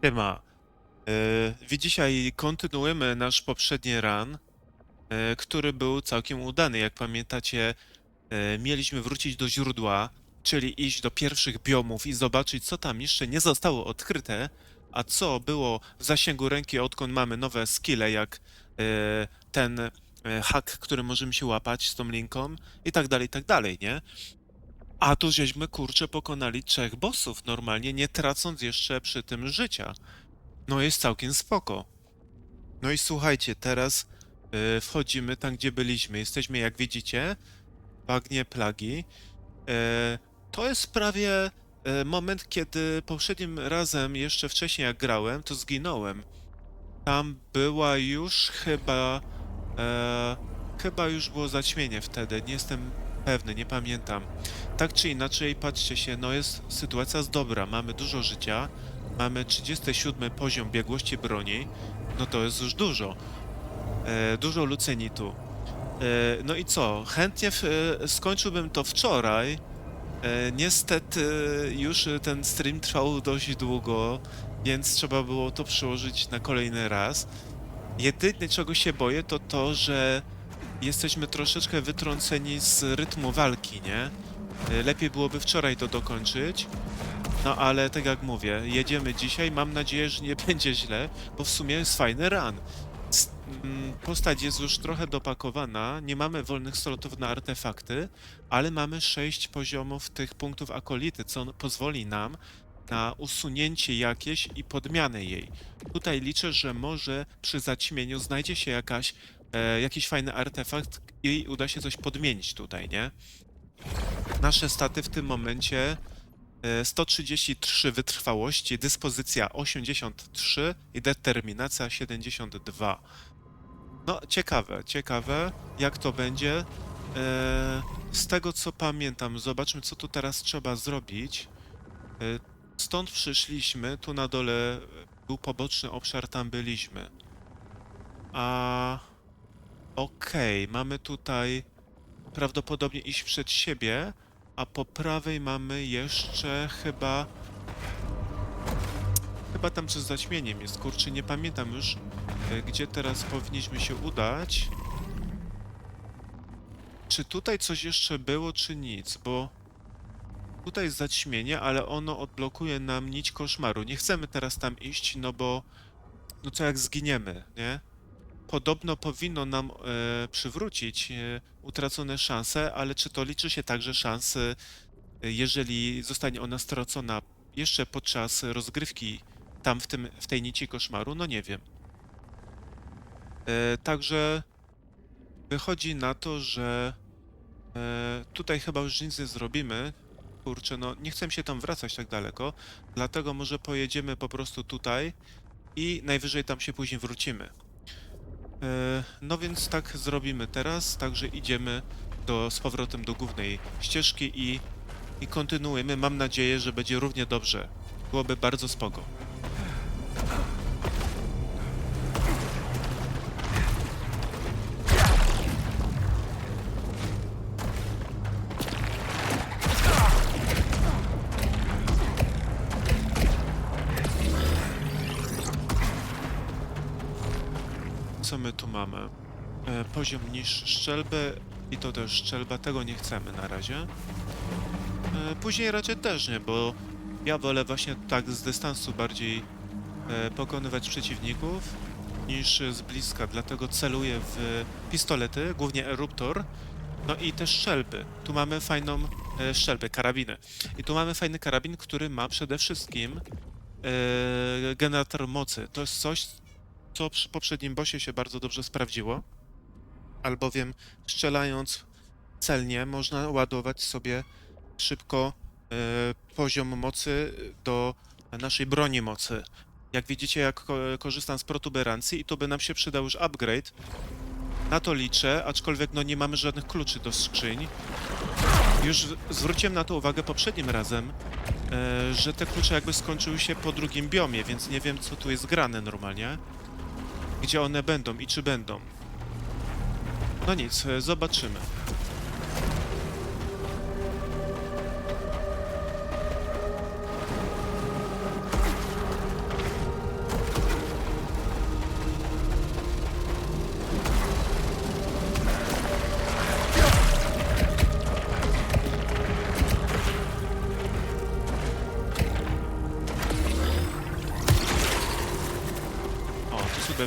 Siema. Dzisiaj kontynuujemy nasz poprzedni run, który był całkiem udany. Jak pamiętacie, mieliśmy wrócić do źródła, czyli iść do pierwszych biomów i zobaczyć, co tam jeszcze nie zostało odkryte, a co było w zasięgu ręki, odkąd mamy nowe skille, jak ten hack, który możemy się łapać z tą linką i tak dalej, nie? A tu żeśmy, kurczę, pokonali 3 bossów normalnie, nie tracąc jeszcze przy tym życia. No jest całkiem spoko. No i słuchajcie, teraz wchodzimy tam, gdzie byliśmy. Jesteśmy, jak widzicie, w bagnie plagi. To jest prawie moment, kiedy poprzednim razem, jeszcze wcześniej jak grałem, to zginąłem. Tam była już chyba już było zaćmienie wtedy, nie jestem pewny, nie pamiętam. Tak czy inaczej, patrzcie się, no jest sytuacja dobra, mamy dużo życia, mamy 37 poziom biegłości broni, no to jest już dużo. Dużo lucenitu. No i co? Chętnie skończyłbym to wczoraj. Niestety już ten stream trwał dość długo, więc trzeba było to przełożyć na kolejny raz. Jedyne, czego się boję, to to, że jesteśmy troszeczkę wytrąceni z rytmu walki, nie? Lepiej byłoby wczoraj to dokończyć. No ale tak jak mówię, jedziemy dzisiaj, mam nadzieję, że nie będzie źle, bo w sumie jest fajny run. Postać jest już trochę dopakowana, nie mamy wolnych slotów na artefakty, ale mamy 6 poziomów tych punktów akolity, co pozwoli nam na usunięcie jakieś i podmianę jej. Tutaj liczę, że może przy zaćmieniu znajdzie się jakiś fajny artefakt i uda się coś podmienić tutaj, nie? Nasze staty w tym momencie 133 wytrwałości, dyspozycja 83 i determinacja 72. No, ciekawe, jak to będzie. Z tego co pamiętam, zobaczmy, co tu teraz trzeba zrobić. Stąd przyszliśmy, tu na dole był poboczny obszar, tam byliśmy. Okej, mamy tutaj prawdopodobnie iść przed siebie, a po prawej mamy jeszcze chyba tam przez zaćmieniem jest, kurczę, nie pamiętam już, gdzie teraz powinniśmy się udać. Czy tutaj coś jeszcze było, czy nic, bo tutaj jest zaćmienie, ale ono odblokuje nam nić koszmaru. Nie chcemy teraz tam iść, no bo, no co jak zginiemy, nie? Podobno powinno nam przywrócić utracone szanse, ale czy to liczy się także szanse, jeżeli zostanie ona stracona jeszcze podczas rozgrywki tam w tej nici koszmaru? No nie wiem. Także wychodzi na to, że tutaj chyba już nic nie zrobimy. Kurczę, no nie chcę się tam wracać tak daleko, dlatego może pojedziemy po prostu tutaj i najwyżej tam się później wrócimy. No więc tak zrobimy teraz, także idziemy z powrotem do głównej ścieżki i kontynuujemy. Mam nadzieję, że będzie równie dobrze. Byłoby bardzo spoko. Co my tu mamy? Poziom niż szczelby i to też szczelba, tego nie chcemy na razie. Później raczej też nie, bo ja wolę właśnie tak z dystansu bardziej pokonywać przeciwników niż z bliska, dlatego celuję w pistolety, głównie eruptor, no i te strzelby. Tu mamy fajną strzelbę, karabinę. I tu mamy fajny karabin, który ma przede wszystkim generator mocy. To jest coś, co przy poprzednim bossie się bardzo dobrze sprawdziło, albowiem strzelając celnie można ładować sobie szybko poziom mocy do naszej broni mocy. Jak widzicie, jak korzystam z protuberancji i to by nam się przydał już upgrade. Na to liczę, aczkolwiek no nie mamy żadnych kluczy do skrzyń. Już zwróciłem na to uwagę poprzednim razem, że te klucze jakby skończyły się po drugim biomie, więc nie wiem, co tu jest grane normalnie. Gdzie one będą i czy będą. No nic, zobaczymy.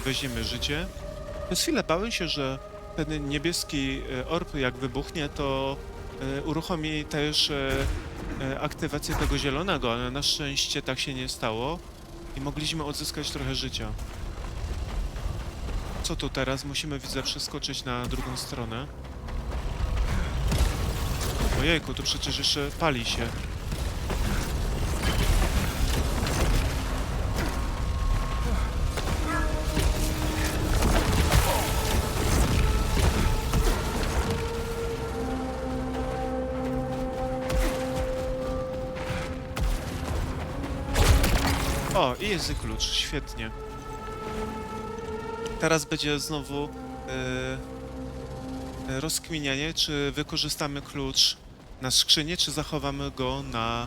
weźmiemy życie. Przez chwilę bałem się, że ten niebieski orb jak wybuchnie, to uruchomi też aktywację tego zielonego, ale na szczęście tak się nie stało i mogliśmy odzyskać trochę życia. Co tu teraz? Musimy, widzę, przeskoczyć na drugą stronę. Ojejku, to przecież jeszcze pali się. O, i jest klucz, świetnie. Teraz będzie znowu rozkminianie, czy wykorzystamy klucz na skrzynię, czy zachowamy go na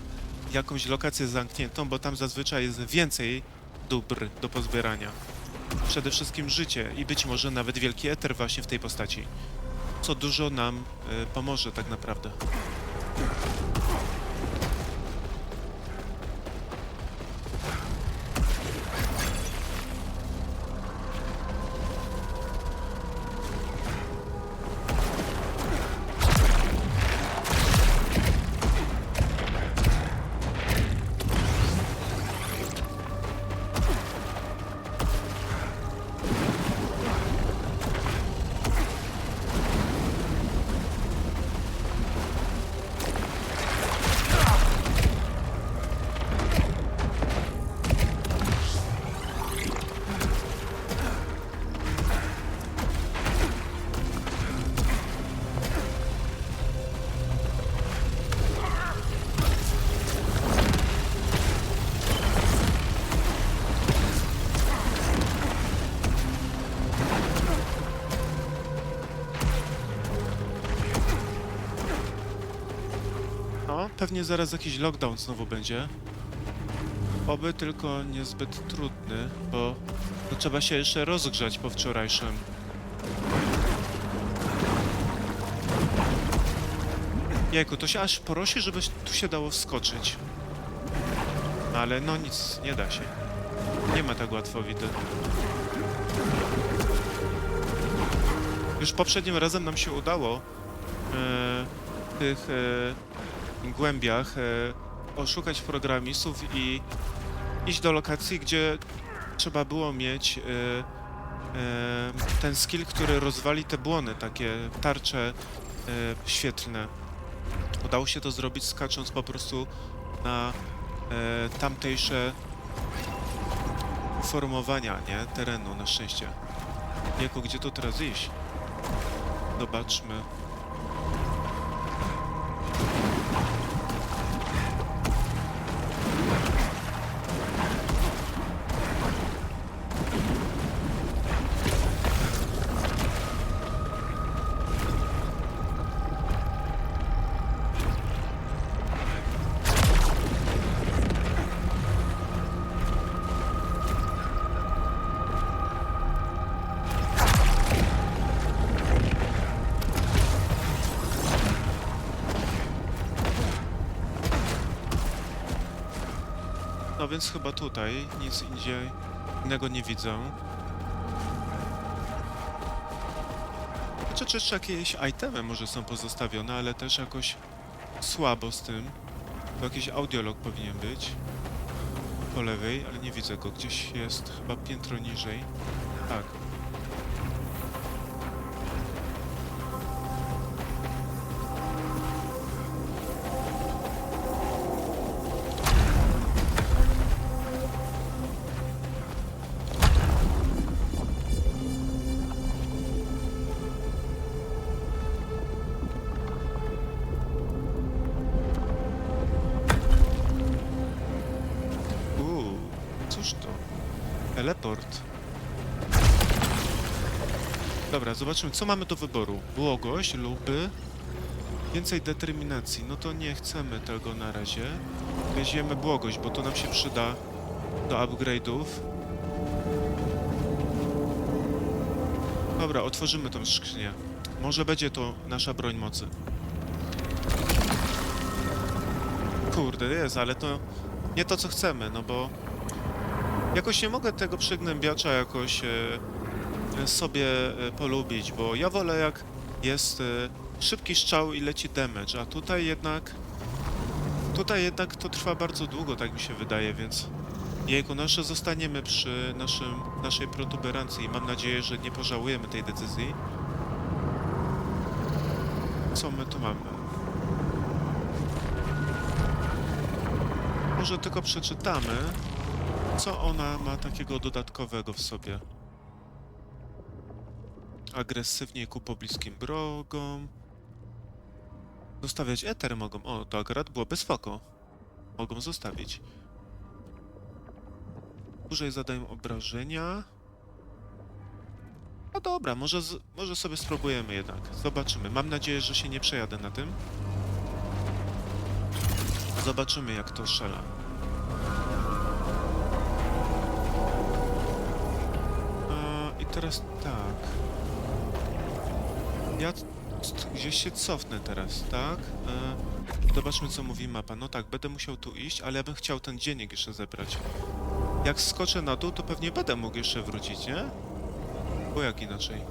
jakąś lokację zamkniętą, bo tam zazwyczaj jest więcej dóbr do pozbierania. Przede wszystkim życie i być może nawet wielki eter właśnie w tej postaci, co dużo nam pomoże tak naprawdę. No, pewnie zaraz jakiś lockdown znowu będzie. Oby tylko niezbyt trudny, bo to trzeba się jeszcze rozgrzać po wczorajszym. Jejku, to się aż prosi, żeby tu się dało wskoczyć. Ale no nic, nie da się. Nie ma tak łatwo, widzę. Już poprzednim razem nam się udało w tych głębiach oszukać programistów i iść do lokacji, gdzie trzeba było mieć ten skill, który rozwali te błony, takie tarcze świetlne. Udało się to zrobić skacząc po prostu na tamtejsze formowania, nie? Terenu, na szczęście. Jako gdzie to teraz iść? Zobaczmy. No więc chyba tutaj nic innego nie widzę. Czy jeszcze jakieś itemy może są pozostawione, ale też jakoś słabo z tym. To jakiś audiolog powinien być. Po lewej, ale nie widzę go. Gdzieś jest chyba piętro niżej. Tak. Cóż to? Teleport. Dobra, zobaczymy, co mamy do wyboru. Błogość lub więcej determinacji. No to nie chcemy tego na razie. Weźmiemy błogość, bo to nam się przyda do upgrade'ów. Dobra, otworzymy tą skrzynię. Może będzie to nasza broń mocy. Kurde, jest, ale to nie to, co chcemy, no bo Jakoś nie mogę tego przygnębiacza jakoś sobie polubić, bo ja wolę jak jest szybki strzał i leci damage, a tutaj jednak to trwa bardzo długo, tak mi się wydaje, więc jejku, nasze zostaniemy przy naszej protuberancji i mam nadzieję, że nie pożałujemy tej decyzji. Co my tu mamy? Może tylko przeczytamy, co ona ma takiego dodatkowego w sobie. Agresywniej ku pobliskim wrogom. Zostawiać eter mogą. O, to akurat byłoby spoko. Mogą zostawić. Dłużej zadają obrażenia. No dobra, może sobie spróbujemy jednak. Zobaczymy. Mam nadzieję, że się nie przejadę na tym. Zobaczymy, jak to strzela. I teraz tak. Ja gdzieś się cofnę teraz, tak? Zobaczmy, co mówi mapa. No tak, będę musiał tu iść, ale ja bym chciał ten dziennik jeszcze zebrać. Jak skoczę na dół, to pewnie będę mógł jeszcze wrócić, nie? Bo jak inaczej?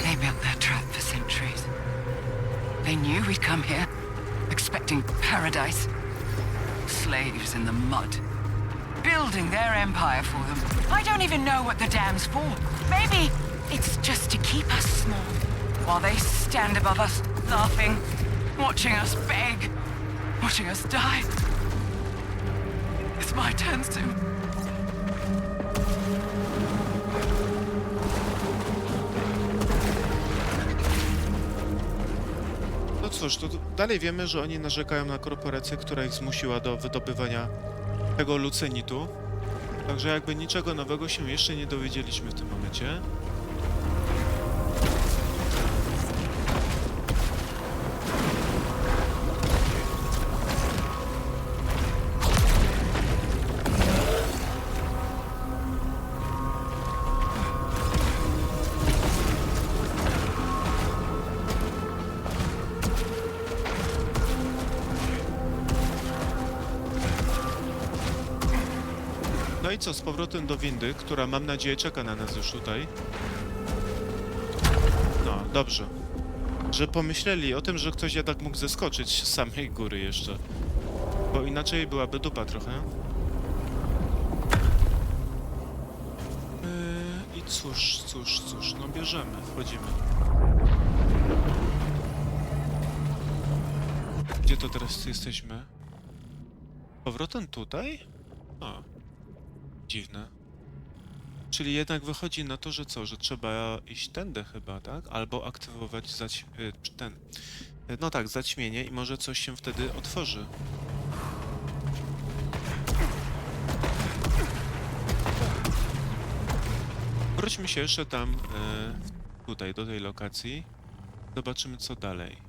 They built their trap for centuries. They knew we'd come here, expecting paradise. Slaves in the mud, building their empire for them. I don't even know what the dam's for. Maybe it's just to keep us small, while they stand above us, laughing, watching us beg, watching us die. It's my turn soon. No cóż, to dalej wiemy, że oni narzekają na korporację, która ich zmusiła do wydobywania tego lucenitu. Także jakby niczego nowego się jeszcze nie dowiedzieliśmy w tym momencie. No i co, z powrotem do windy, która mam nadzieję czeka na nas już tutaj. No, dobrze. Że pomyśleli o tym, że ktoś jednak mógł zeskoczyć z samej góry jeszcze. Bo inaczej byłaby dupa trochę. I cóż, no bierzemy, wchodzimy. Gdzie to teraz jesteśmy? Powrotem tutaj? O. Dziwne. Czyli jednak wychodzi na to, że co? Że trzeba iść tędy chyba, tak? Albo aktywować no tak, zaćmienie i może coś się wtedy otworzy. Wróćmy się jeszcze tam, tutaj, do tej lokacji. Zobaczymy, co dalej.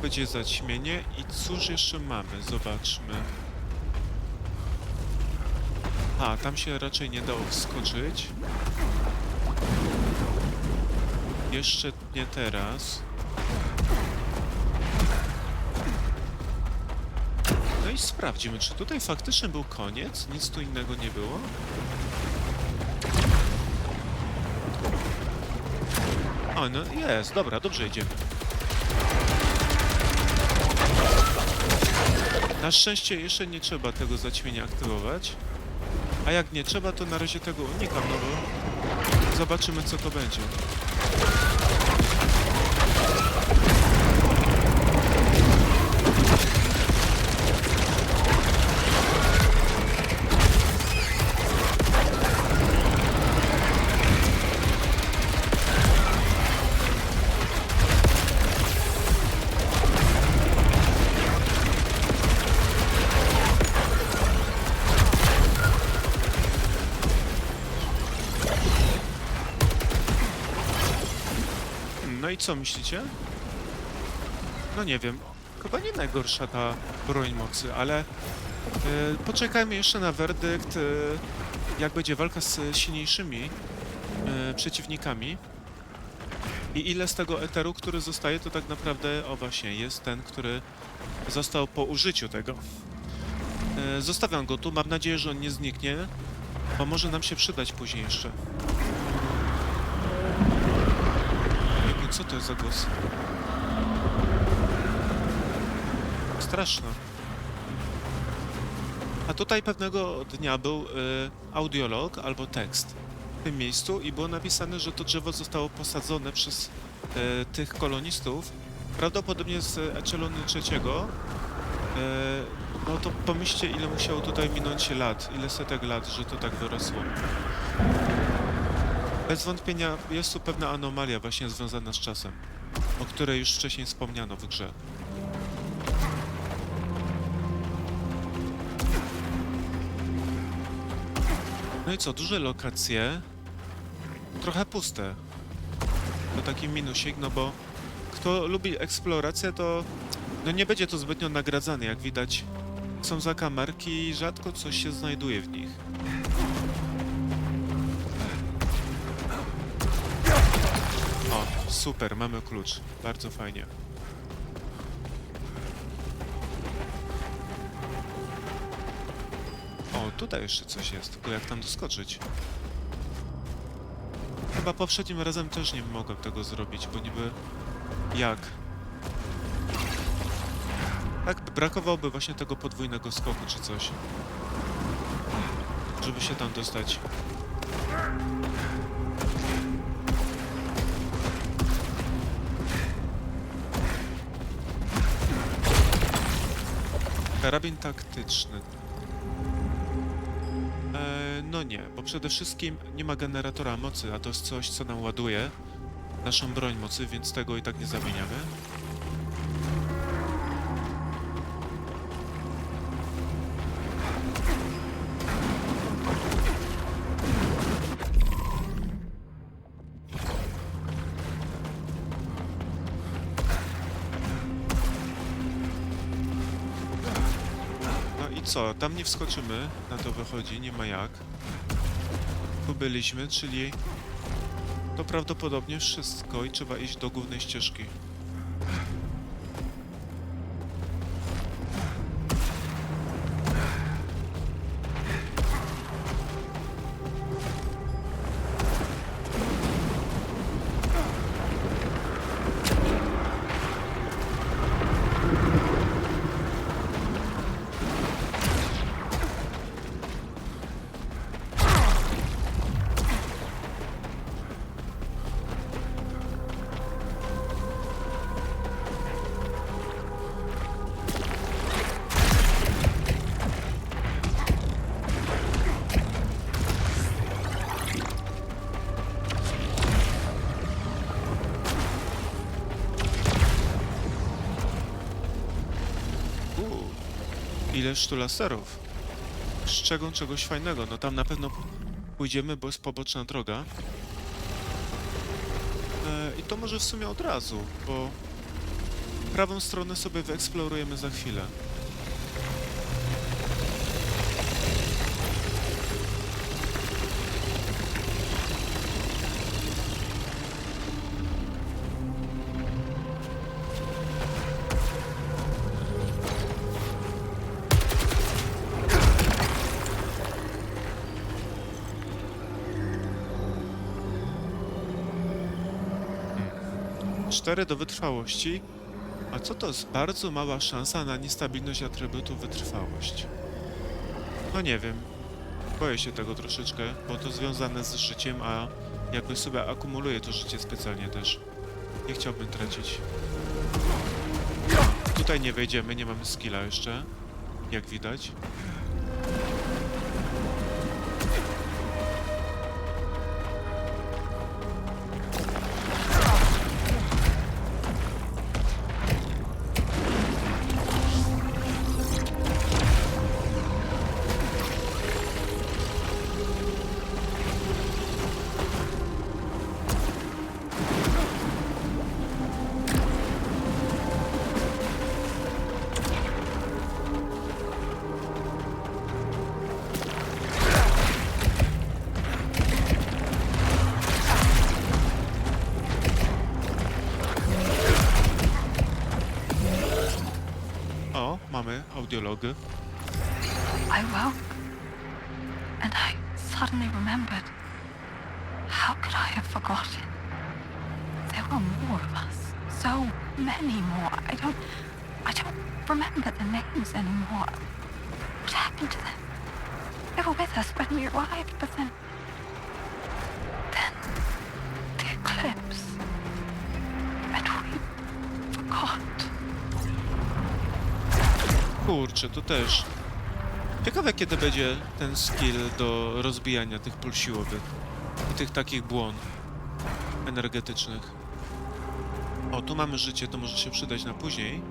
Będzie zaćmienie i cóż jeszcze mamy? Zobaczmy. A, tam się raczej nie dało wskoczyć. Jeszcze nie teraz. No i sprawdzimy, czy tutaj faktycznie był koniec? Nic tu innego nie było? O, no jest, dobra, dobrze idziemy. Na szczęście jeszcze nie trzeba tego zaćmienia aktywować. A jak nie trzeba, to na razie tego unikam, no bo zobaczymy, co to będzie. No i co myślicie? No nie wiem, chyba nie najgorsza ta broń mocy, ale poczekajmy jeszcze na werdykt, jak będzie walka z silniejszymi przeciwnikami. I ile z tego eteru, który zostaje, to tak naprawdę, o właśnie, jest ten, który został po użyciu tego. Zostawiam go tu, mam nadzieję, że on nie zniknie, bo może nam się przydać później jeszcze. Jaki, co to jest za głos? Straszne. A tutaj pewnego dnia był audiolog albo tekst w tym miejscu i było napisane, że to drzewo zostało posadzone przez tych kolonistów, prawdopodobnie z Echelonu III. No to pomyślcie, ile musiało tutaj minąć lat, ile setek lat, że to tak wyrosło. Bez wątpienia jest tu pewna anomalia właśnie związana z czasem, o której już wcześniej wspomniano w grze. No i co, duże lokacje, trochę puste. To taki minusik, no bo kto lubi eksplorację, to no nie będzie to zbytnio nagradzane, jak widać. Są zakamarki i rzadko coś się znajduje w nich. O, super, mamy klucz. Bardzo fajnie. O, tutaj jeszcze coś jest, tylko jak tam doskoczyć? Chyba poprzednim razem też nie mogłem tego zrobić, bo niby... Jak? Tak, brakowałoby właśnie tego podwójnego skoku czy coś. Żeby się tam dostać. Karabin taktyczny. No nie, bo przede wszystkim nie ma generatora mocy, a to jest coś, co nam ładuje naszą broń mocy, więc tego i tak nie zamieniamy. No i co? Tam nie wskoczymy, na to wychodzi, nie ma jak. Tu byliśmy, czyli to prawdopodobnie wszystko i trzeba iść do głównej ścieżki. Ileż tu laserów? Strzegą czegoś fajnego. No tam na pewno pójdziemy, bo jest poboczna droga. I to może w sumie od razu, bo prawą stronę sobie wyeksplorujemy za chwilę. Cztery do wytrwałości. A co to jest? Bardzo mała szansa na niestabilność atrybutu wytrwałość. No nie wiem. Boję się tego troszeczkę, bo to związane z życiem, a jakby sobie akumuluję to życie specjalnie też. Nie chciałbym tracić. Tutaj nie wejdziemy, nie mamy skilla jeszcze, jak widać. audiology. I woke, and I suddenly remembered. How could I have forgotten? There were more of us. So many more. I don't remember the names anymore. What happened to them? They were with us when we arrived, but then the eclipse. And we forgot. Kurczę, to też. Ciekawe, kiedy będzie ten skill do rozbijania tych pól siłowych i tych takich błon energetycznych. O, tu mamy życie, to może się przydać na później.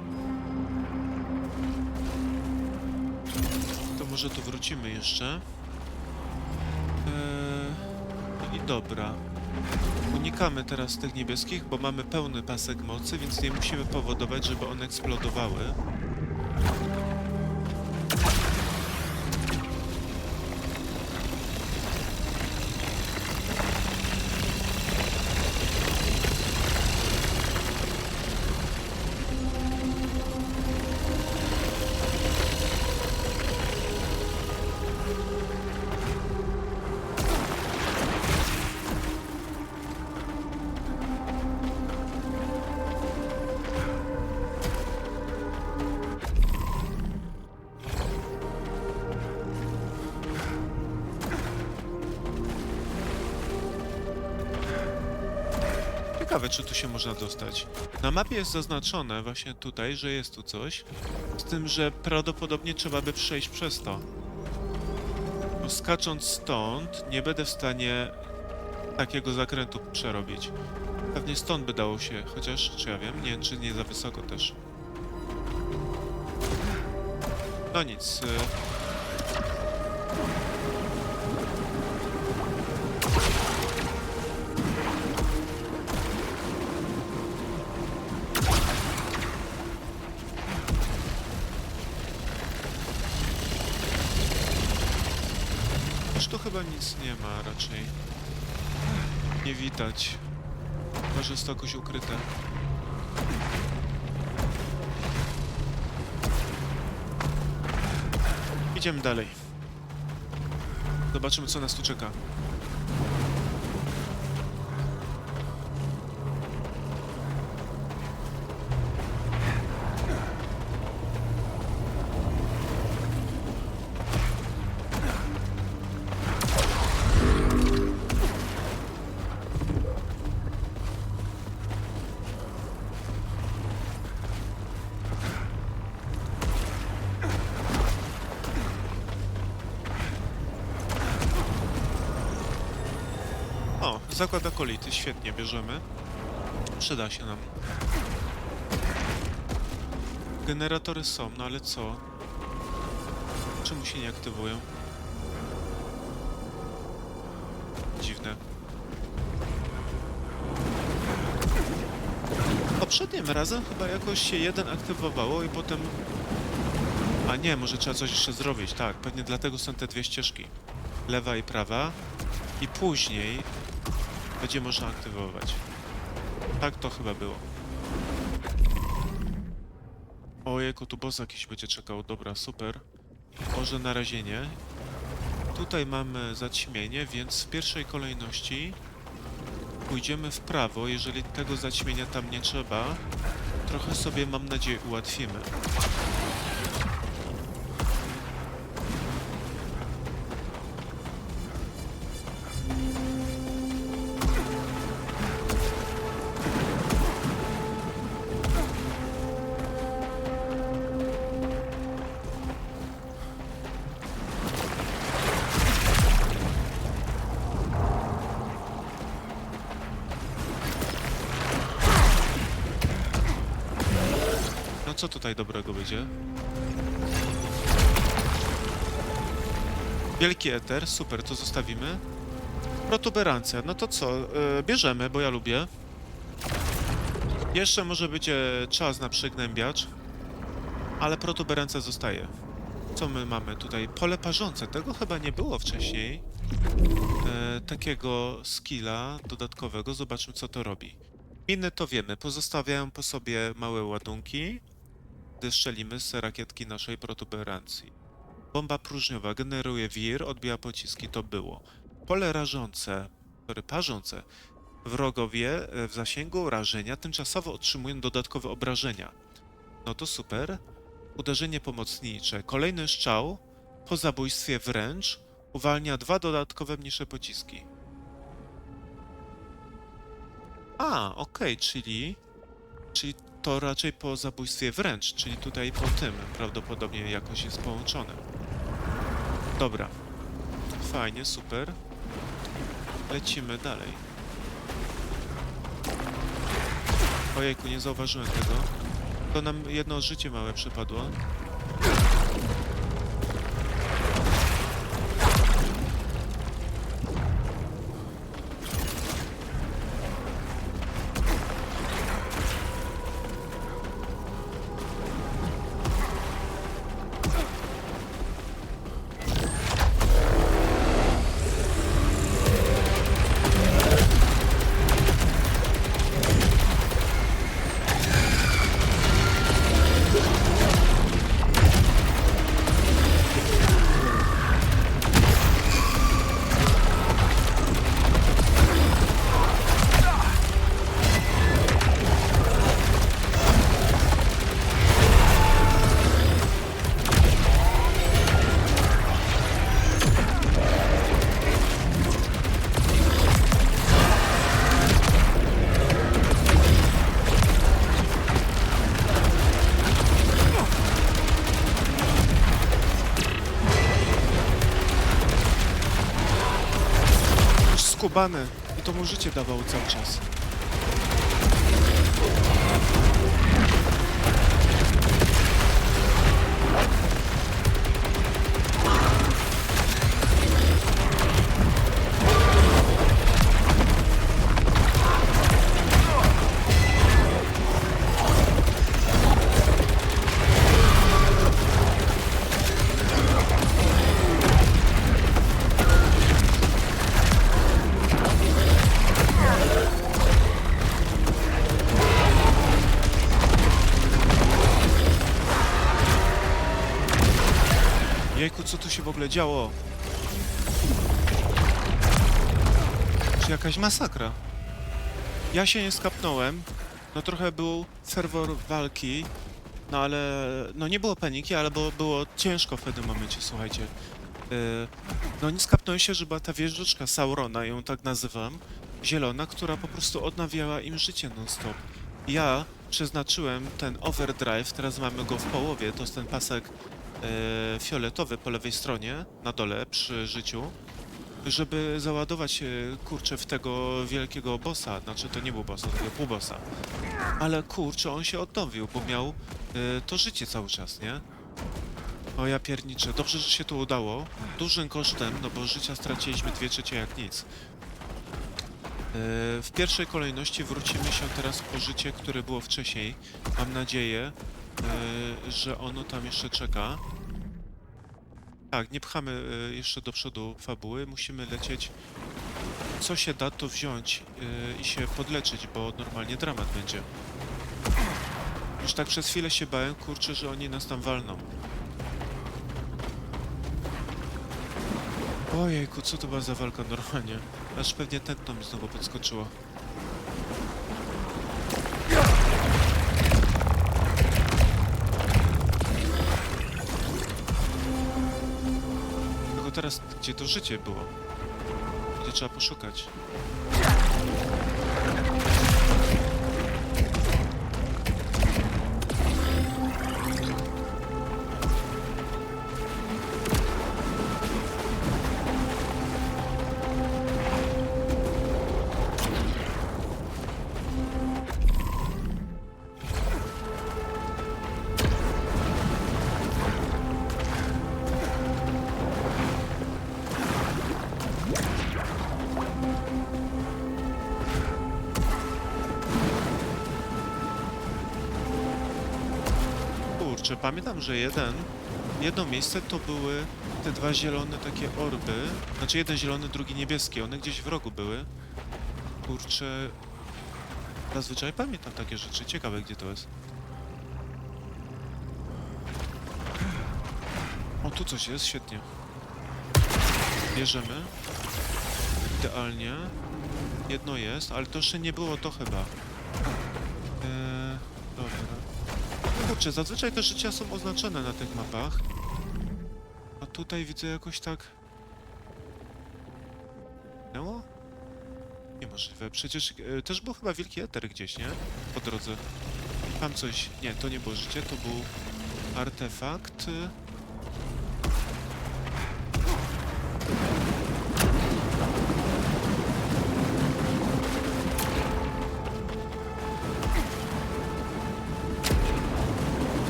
To może tu wrócimy jeszcze. I dobra. Unikamy teraz tych niebieskich, bo mamy pełny pasek mocy, więc nie musimy powodować, żeby one eksplodowały. Ciekawe, czy tu się można dostać. Na mapie jest zaznaczone właśnie tutaj, że jest tu coś. Z tym, że prawdopodobnie trzeba by przejść przez to. Bo skacząc stąd, nie będę w stanie takiego zakrętu przerobić. Pewnie stąd by dało się, chociaż, czy ja wiem, nie wiem, czy nie za wysoko też. No nic. Już tu chyba nic nie ma raczej. Nie widać. Może jest to jakoś ukryte. Idziemy dalej. Zobaczymy, co nas tu czeka. O, zakład akolity, świetnie, bierzemy. Przyda się nam. Generatory są, no ale co? Czemu się nie aktywują? Dziwne. Poprzednim razem chyba jakoś się jeden aktywowało i potem... A nie, może trzeba coś jeszcze zrobić, tak. Pewnie dlatego są te dwie ścieżki. Lewa i prawa. I później będzie można aktywować. Tak to chyba było. Ojejku, tu boss jakiś będzie czekał. Dobra, super. Może na razie nie. Tutaj mamy zaćmienie, więc w pierwszej kolejności pójdziemy w prawo. Jeżeli tego zaćmienia tam nie trzeba, trochę sobie, mam nadzieję, ułatwimy. No co tutaj dobrego będzie? Wielki eter, super, to zostawimy. Protuberancja, no to co? Bierzemy, bo ja lubię. Jeszcze może będzie czas na przygnębiacz, ale protuberancja zostaje. Co my mamy tutaj? Pole parzące, tego chyba nie było wcześniej. Takiego skilla dodatkowego, zobaczmy co to robi. Miny to wiemy, pozostawiają po sobie małe ładunki. gdy strzelimy z rakietki naszej protuberancji. Bomba próżniowa generuje wir, odbija pociski, to było. Pole parzące. Wrogowie w zasięgu rażenia tymczasowo otrzymują dodatkowe obrażenia. No to super. Uderzenie pomocnicze. Kolejny strzał po zabójstwie wręcz uwalnia 2 dodatkowe mniejsze pociski. A, okej, czyli to raczej po zabójstwie wręcz, czyli tutaj po tym prawdopodobnie jakoś jest połączone. Dobra. Fajnie, super. Lecimy dalej. Ojejku, nie zauważyłem tego. To nam jedno życie małe przypadło. Skubany i to mu życie dawało cały czas. Jejku, co tu się w ogóle działo? Czy jakaś masakra? Ja się nie skapnąłem. No trochę był ferwor walki. No ale... No nie było paniki, ale było ciężko w pewnym momencie, słuchajcie. No nie skapnąłem się, że była ta wieżyczka Saurona, ją tak nazywam. Zielona, która po prostu odnawiała im życie non-stop. Ja przeznaczyłem ten overdrive, teraz mamy go w połowie, to jest ten pasek fioletowy po lewej stronie, na dole, przy życiu, żeby załadować kurczę w tego wielkiego bossa, znaczy to nie był bossa, to był półbossa. Ale kurczę, on się odnowił, bo miał to życie cały czas, nie? O ja pierniczę, dobrze, że się to udało. Dużym kosztem, no bo życia straciliśmy 2/3 jak nic. W pierwszej kolejności wrócimy się teraz po życie, które było wcześniej. Mam nadzieję, że ono tam jeszcze czeka. Tak, nie pchamy jeszcze do przodu fabuły, musimy lecieć. Co się da, to wziąć i się podleczyć, bo normalnie dramat będzie. Już tak przez chwilę się bałem, kurczę, że oni nas tam walną. Ojejku, co to była za walka normalnie? Aż pewnie tętno mi znowu podskoczyło. Tylko teraz, gdzie to życie było? Gdzie trzeba poszukać? Kurczę, pamiętam, że jedno miejsce to były te 2 zielone takie orby. Znaczy jeden zielony, drugi niebieski. One gdzieś w rogu były. Kurczę... Zazwyczaj pamiętam takie rzeczy. Ciekawe, gdzie to jest. tu coś jest, świetnie. Bierzemy. Idealnie. Jedno jest, ale to jeszcze nie było to chyba. Dobra. Kurczę, zazwyczaj te życia są oznaczone na tych mapach. A tutaj widzę jakoś tak... Minęło? Niemożliwe, przecież też był chyba wielki eter gdzieś, nie? Po drodze. Tam coś... Nie, to nie było życie, to był artefakt.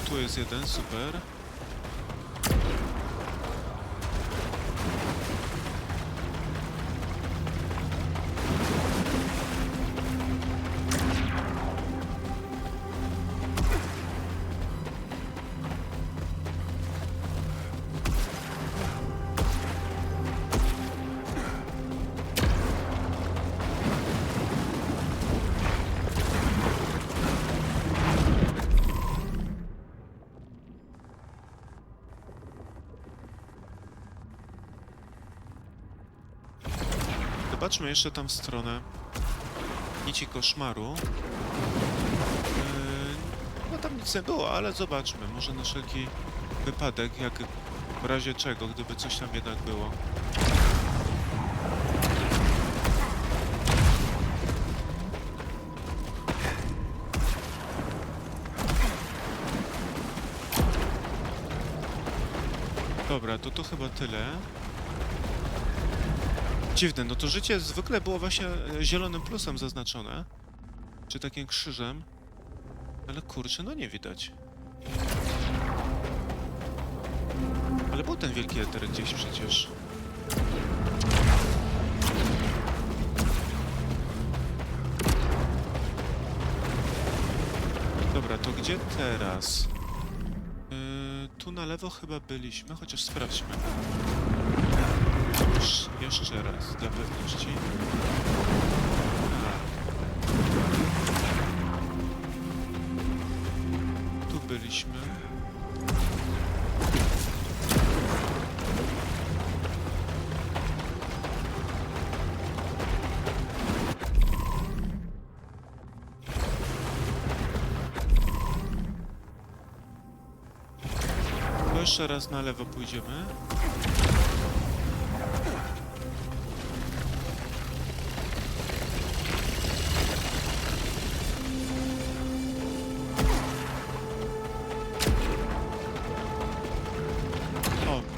Tu jest jeden, super. Zobaczmy jeszcze tam w stronę nici koszmaru. No tam nic nie było, ale zobaczmy. Może na wszelki wypadek, jak w razie czego, gdyby coś tam jednak było. Dobra, to chyba tyle. Dziwne, no to życie zwykle było właśnie zielonym plusem zaznaczone. Czy takim krzyżem. Ale kurczę, no nie widać. Ale był ten wielki eter gdzieś przecież. Dobra, to gdzie teraz? Tu na lewo chyba byliśmy, chociaż sprawdźmy. Jeszcze raz, dla pewności. Tu byliśmy. To jeszcze raz na lewo pójdziemy.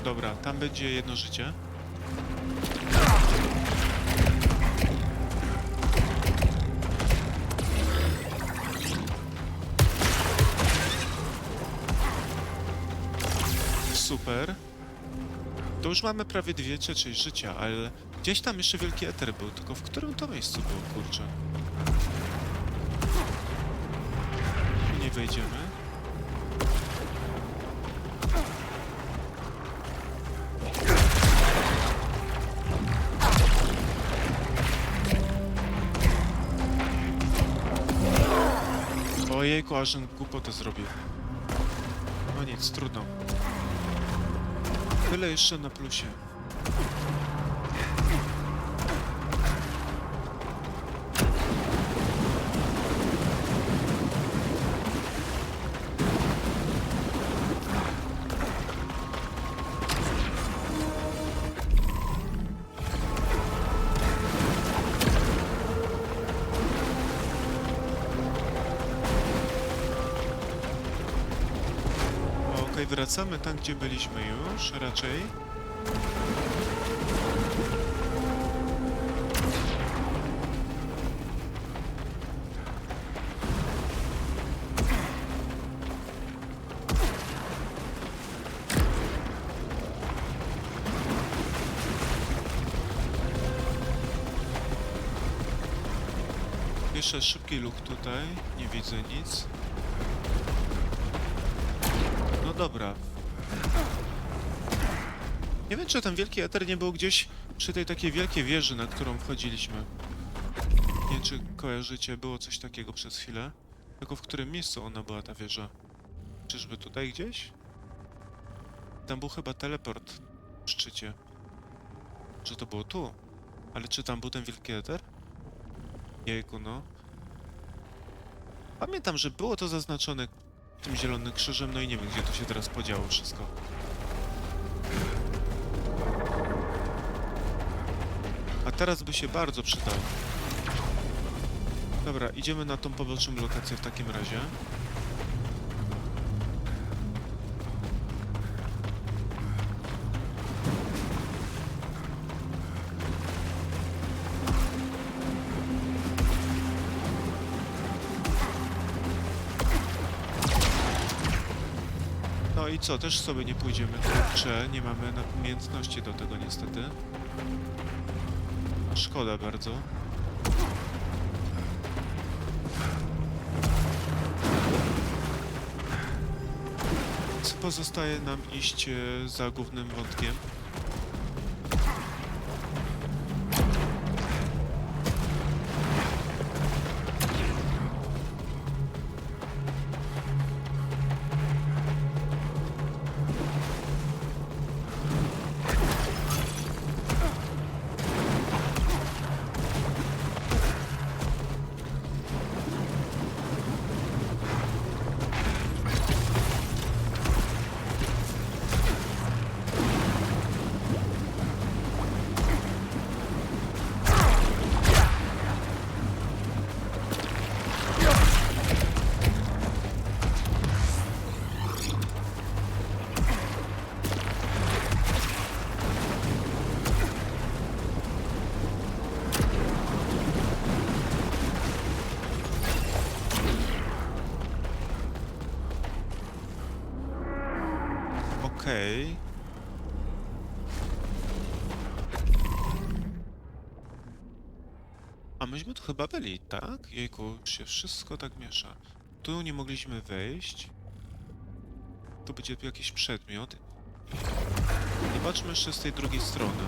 Dobra, tam będzie jedno życie. Super. To już mamy prawie 2/3 życia, ale gdzieś tam jeszcze wielki eter był, tylko w którym to miejscu było, kurczę? Tu nie wejdziemy. Ojejku, aż on głupotę zrobił. No nic, trudno. Tyle jeszcze na plusie. Okej, wracamy tam, gdzie byliśmy już, raczej. Jeszcze szybki luk tutaj. Nie widzę nic. No dobra. Nie wiem, czy ten wielki eter nie był gdzieś przy tej takiej wielkiej wieży, na którą wchodziliśmy. Nie wiem, czy kojarzycie, było coś takiego przez chwilę. Tylko w którym miejscu ona była, ta wieża? Czyżby tutaj gdzieś? Tam był chyba teleport w szczycie. Że to było tu? Ale czy tam był ten wielki eter? Jejku, no. Pamiętam, że było to zaznaczone tym zielonym krzyżem, no i nie wiem, gdzie to się teraz podziało wszystko. A teraz by się bardzo przydało. Dobra, idziemy na tą poboczną lokację w takim razie. No i co, też sobie nie pójdziemy, kurczę, nie mamy umiejętności do tego niestety. Szkoda bardzo. Co pozostaje nam iść za głównym wątkiem? Okej. A myśmy tu chyba byli, tak? Jejku, już się wszystko tak miesza. Tu nie mogliśmy wejść. Tu będzie jakiś przedmiot. Zobaczmy jeszcze z tej drugiej strony.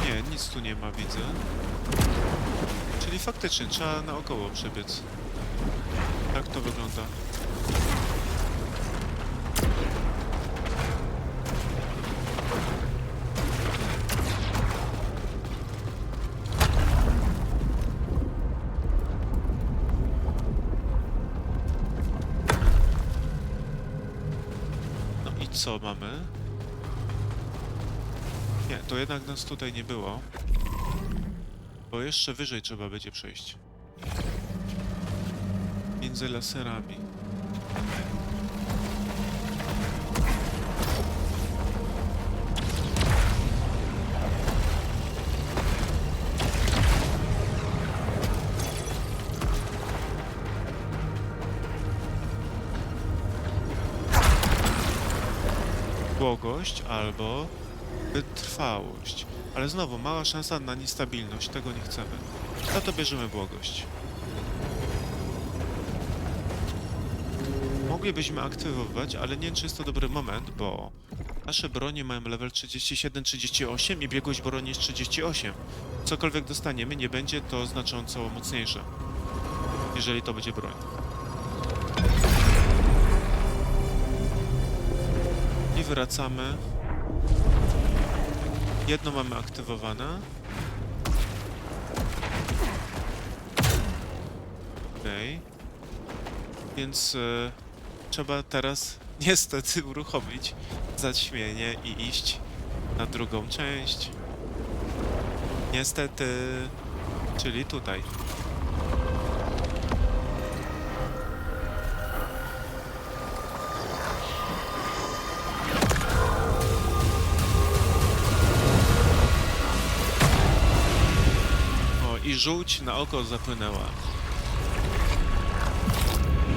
Nie, nic tu nie ma, widzę. Czyli faktycznie trzeba naokoło przebiec. Tak to wygląda. No i co mamy? Nie, to jednak nas tutaj nie było. Bo jeszcze wyżej trzeba będzie przejść. Między laserami. Błogość albo wytrwałość. Ale znowu, mała szansa na niestabilność, tego nie chcemy. No to bierzemy błogość. Moglibyśmy aktywować, ale nie wiem, czy jest to dobry moment, bo nasze bronie mają level 37-38 i biegłość broni jest 38. Cokolwiek dostaniemy, nie będzie to znacząco mocniejsze, jeżeli to będzie broń. I wracamy. Jedno mamy aktywowane. Okej. Więc trzeba teraz niestety uruchomić zaćmienie i iść na drugą część. Niestety, czyli tutaj. O, i żółć na oko zapłynęła.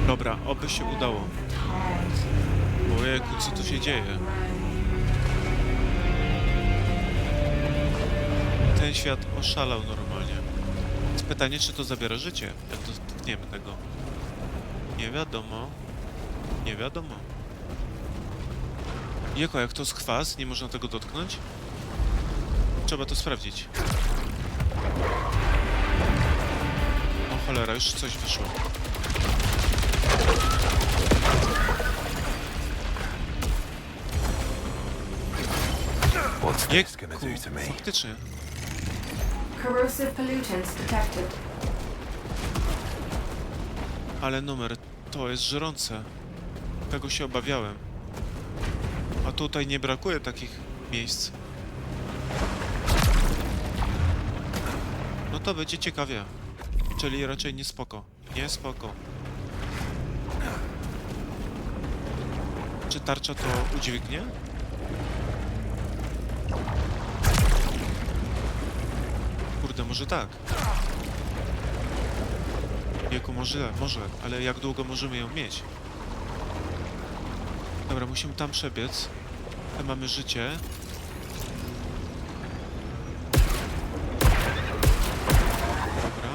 Dobra, oby się udało. Ojejku, co tu się dzieje? Ten świat oszalał normalnie. Jest pytanie, czy to zabiera życie, jak dotkniemy tego. Nie wiadomo. Nie wiadomo. Jako, jak to jest kwas, nie można tego dotknąć? Trzeba to sprawdzić. O cholera, już coś wyszło. What's Nie, this gonna do to me? faktycznie. Corrosive pollutants detected. Ale numer, to jest żrące. Tego się obawiałem. A tutaj nie brakuje takich miejsc. No to będzie ciekawie. Czyli raczej nie spoko. Nie spoko. Czy tarcza to udźwignie? Kurde, może tak. Wieku, może, ale jak długo możemy ją mieć? Dobra, musimy tam przebiec. Tam mamy życie. Dobra.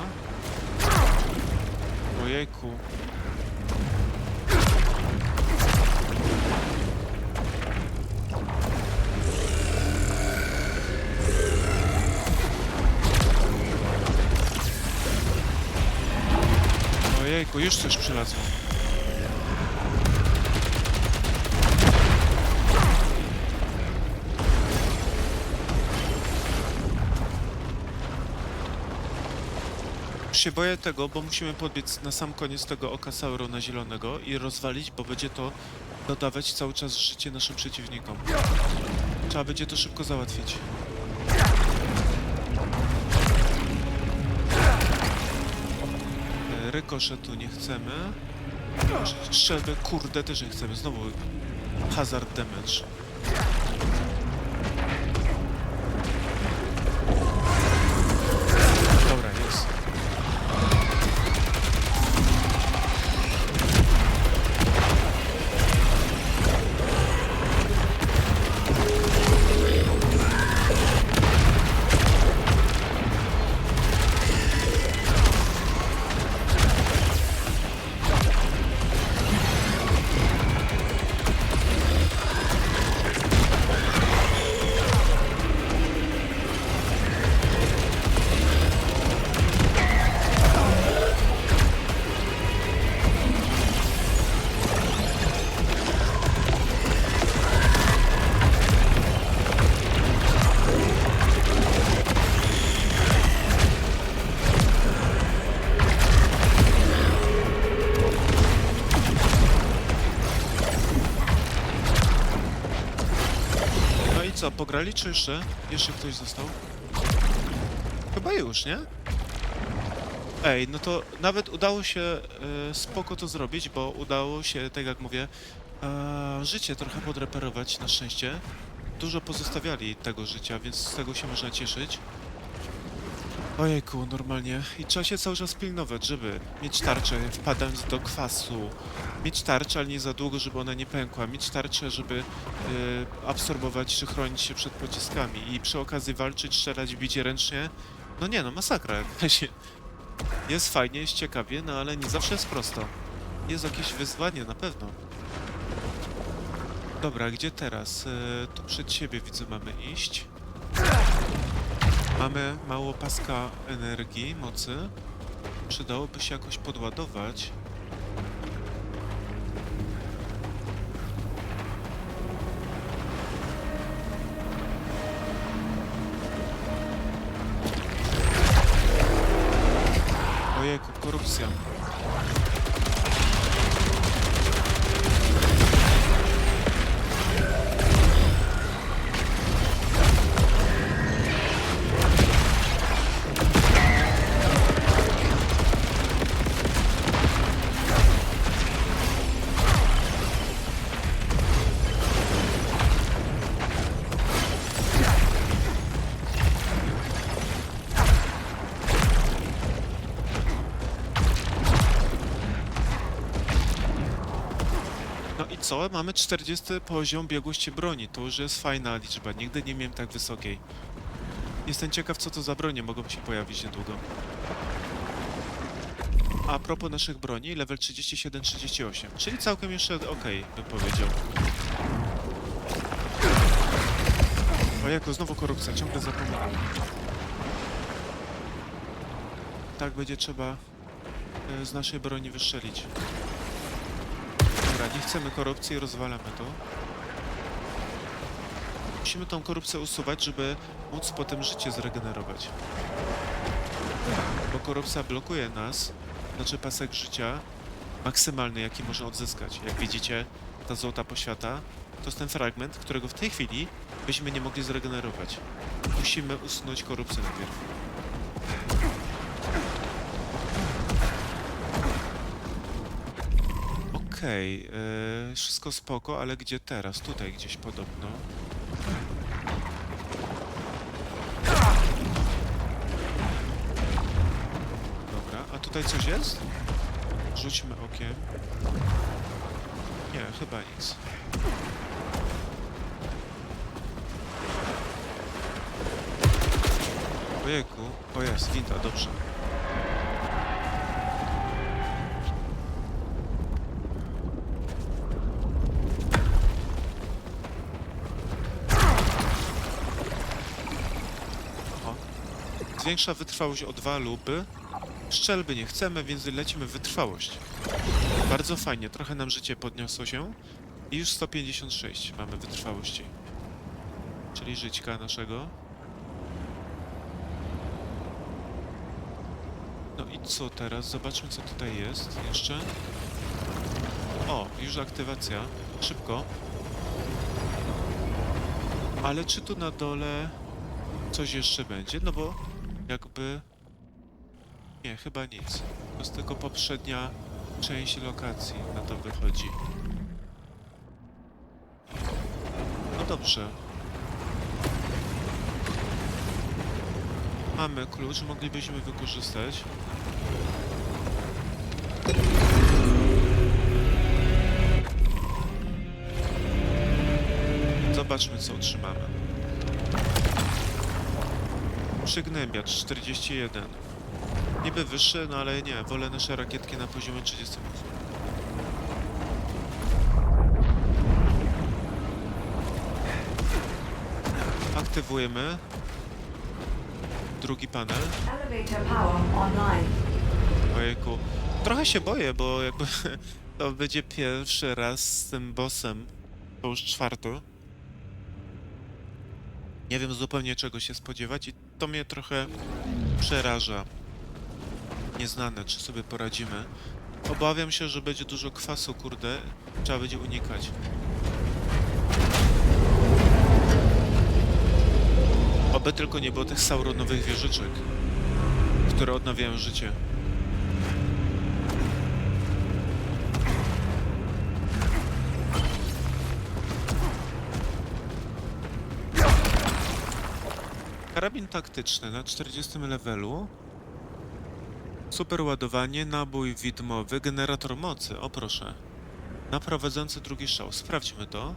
Ojejku. Ojejku, już coś przylazło. Już się boję tego, bo musimy podbiec na sam koniec tego oka Saurona zielonego i rozwalić, bo będzie to dodawać cały czas życie naszym przeciwnikom. Trzeba będzie to szybko załatwić. Rykoszetu nie chcemy. Strzelby, kurde, też nie chcemy. Znowu hazard damage. Dobra, jest. No i co, pograli czy jeszcze? Jeszcze ktoś został? Chyba już, nie? Ej, no to nawet udało się spoko to zrobić, bo udało się, tak jak mówię, życie trochę podreperować na szczęście. Dużo pozostawiali tego życia, więc z tego się można cieszyć. Ojejku, normalnie. I trzeba się cały czas pilnować, żeby mieć tarczę wpadając do kwasu. Mieć tarczę, ale nie za długo, żeby ona nie pękła. Mieć tarczę, żeby absorbować czy chronić się przed pociskami. I przy okazji walczyć, strzelać, bić ręcznie. No nie no, masakra jakaś. Jest fajnie, jest ciekawie, no ale nie zawsze jest prosto. Jest jakieś wyzwanie, na pewno. Dobra, gdzie teraz? Tu przed siebie widzę mamy iść. Mamy mało paska energii, mocy. Przydałoby się jakoś podładować. Ojejku, korupcja. No i co? Mamy 40 poziom biegłości broni. To już jest fajna liczba. Nigdy nie miałem tak wysokiej. Jestem ciekaw, co to za bronie mogą się pojawić niedługo. A propos naszych broni, level 37-38, czyli całkiem jeszcze okej, bym powiedział. O jako znowu korupcja, ciągle zapominam. Tak będzie trzeba z naszej broni wystrzelić. Dobra, nie chcemy korupcji, rozwalamy to. Musimy tą korupcję usuwać, żeby móc potem życie zregenerować. Bo korupcja blokuje nas, znaczy pasek życia maksymalny, jaki można odzyskać. Jak widzicie, ta złota poświata to jest ten fragment, którego w tej chwili byśmy nie mogli zregenerować. Musimy usunąć korupcję najpierw. Okej, wszystko spoko, ale gdzie teraz? Tutaj gdzieś podobno. Dobra, a tutaj coś jest? Rzućmy okiem. Nie, chyba nic. Ojejku, o jest, winda, dobrze. O. Zwiększa wytrwałość o 2 luby. Strzelby nie chcemy, więc lecimy w wytrwałość. Bardzo fajnie, trochę nam życie podniosło się. I już 156 mamy wytrwałości. Czyli żyćka naszego. No i co teraz? Zobaczmy, co tutaj jest jeszcze. O, już aktywacja. Szybko. Ale czy tu na dole coś jeszcze będzie? No bo jakby... Nie, chyba nic. To jest tylko poprzednia część lokacji, na to wychodzi. No dobrze. Mamy klucz, moglibyśmy wykorzystać. Zobaczmy, co otrzymamy. Przygnębiacz 41. Niby wyższy, no ale nie, wolę nasze rakietki na poziomie 38. Aktywujemy drugi panel. Elevator power online. Ojejku, trochę się boję, bo jakby to będzie pierwszy raz z tym bossem, to już czwarty. Nie wiem zupełnie czego się spodziewać i to mnie trochę przeraża. Nieznane, czy sobie poradzimy. Obawiam się, że będzie dużo kwasu, kurde, trzeba będzie unikać. Oby tylko nie było tych sauronowych wieżyczek, które odnawiają życie. Karabin taktyczny na 40 levelu. Super ładowanie, nabój widmowy, generator mocy. O proszę. Naprowadzający drugi strzał. Sprawdźmy to.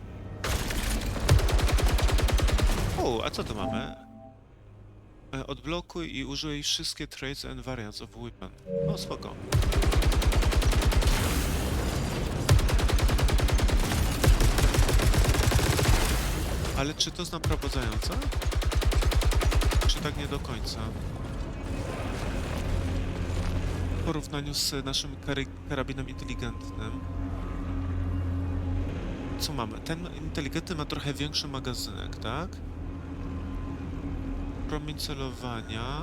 A co to mamy? Odblokuj i użyj wszystkie traits and variants of weapon. O, spoko. Ale czy to jest naprowadzająca? Czy tak nie do końca? W porównaniu z naszym karabinem inteligentnym. Co mamy? Ten inteligentny ma trochę większy magazynek, tak? Promień celowania.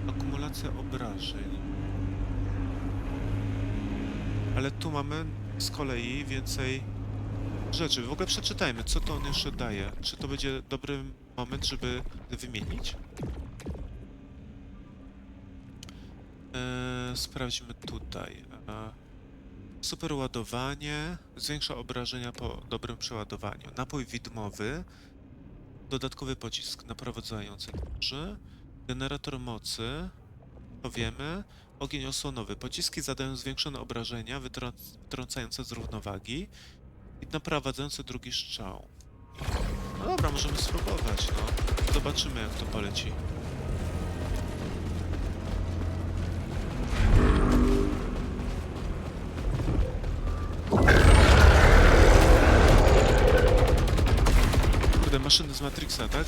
Akumulacja obrażeń. Ale tu mamy z kolei więcej rzeczy. W ogóle przeczytajmy, co to on jeszcze daje. Czy to będzie dobry moment, żeby wymienić? Sprawdźmy tutaj. Super ładowanie. Zwiększa obrażenia po dobrym przeładowaniu. Napój widmowy. Dodatkowy pocisk naprowadzający. Dobrze. Generator mocy. To wiemy. Ogień osłonowy. Pociski zadają zwiększone obrażenia, wytrącające z równowagi. I naprowadzający drugi strzał. No dobra, możemy spróbować, no. Zobaczymy, jak to poleci. Kurde, maszyny z Matrixa, tak?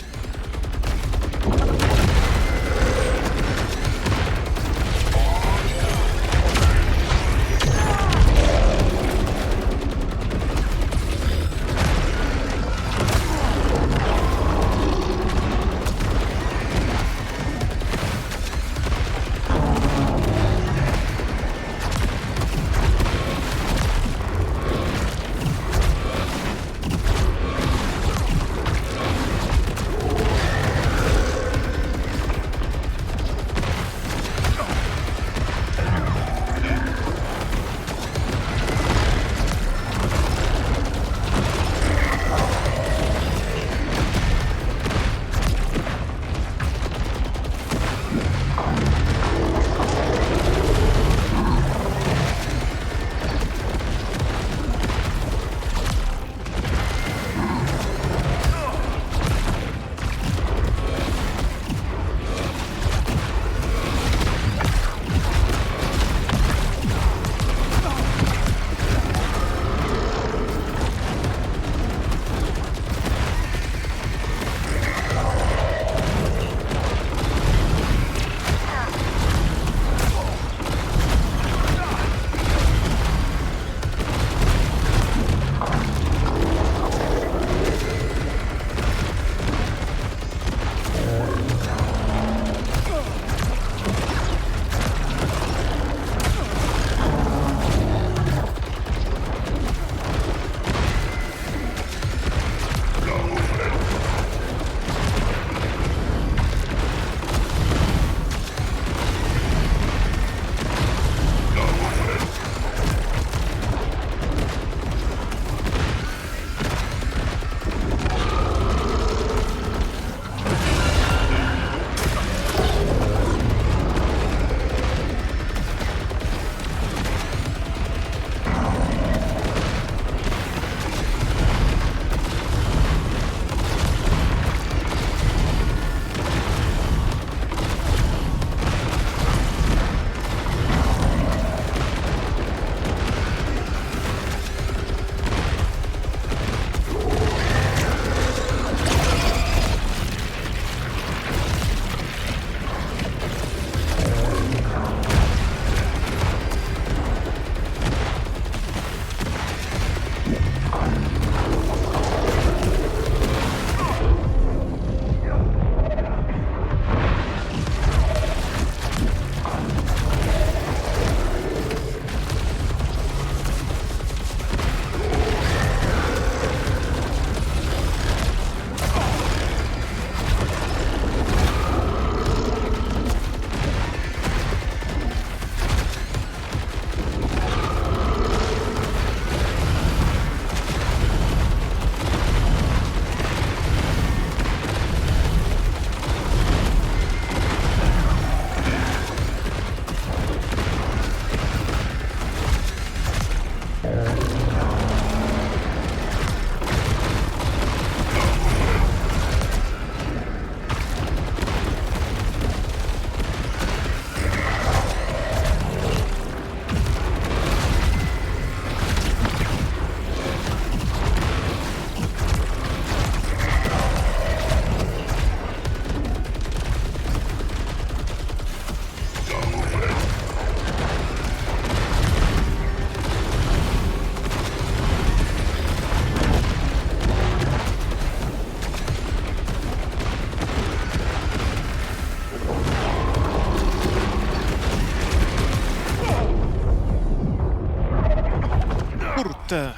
Te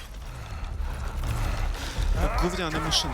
gówniane maszyny.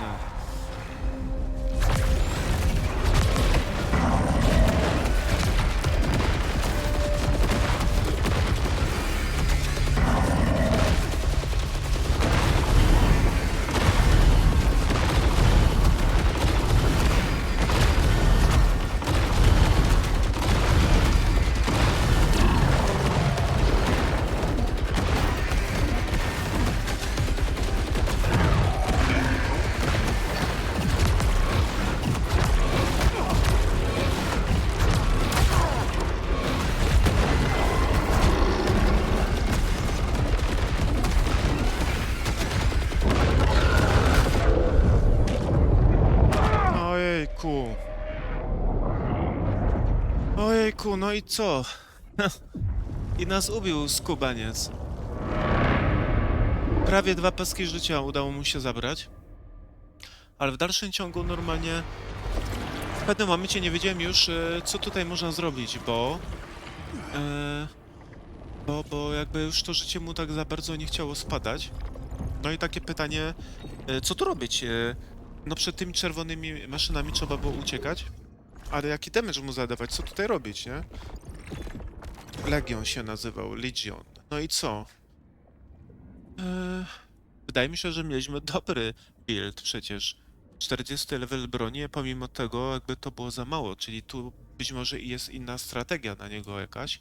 Ojejku, no i co? I nas ubił skubaniec. Prawie 2 paski życia udało mu się zabrać. Ale w dalszym ciągu normalnie... W pewnym momencie nie wiedziałem już, co tutaj można zrobić, bo jakby już to życie mu tak za bardzo nie chciało spadać. No i takie pytanie, co tu robić? No przed tymi czerwonymi maszynami trzeba było uciekać, ale jaki damage mu zadawać? Co tutaj robić, nie? Legion się nazywał, Legion. No i co? Wydaje mi się, że mieliśmy dobry build przecież. 40 level broni, a pomimo tego jakby to było za mało, czyli tu być może jest inna strategia na niego jakaś.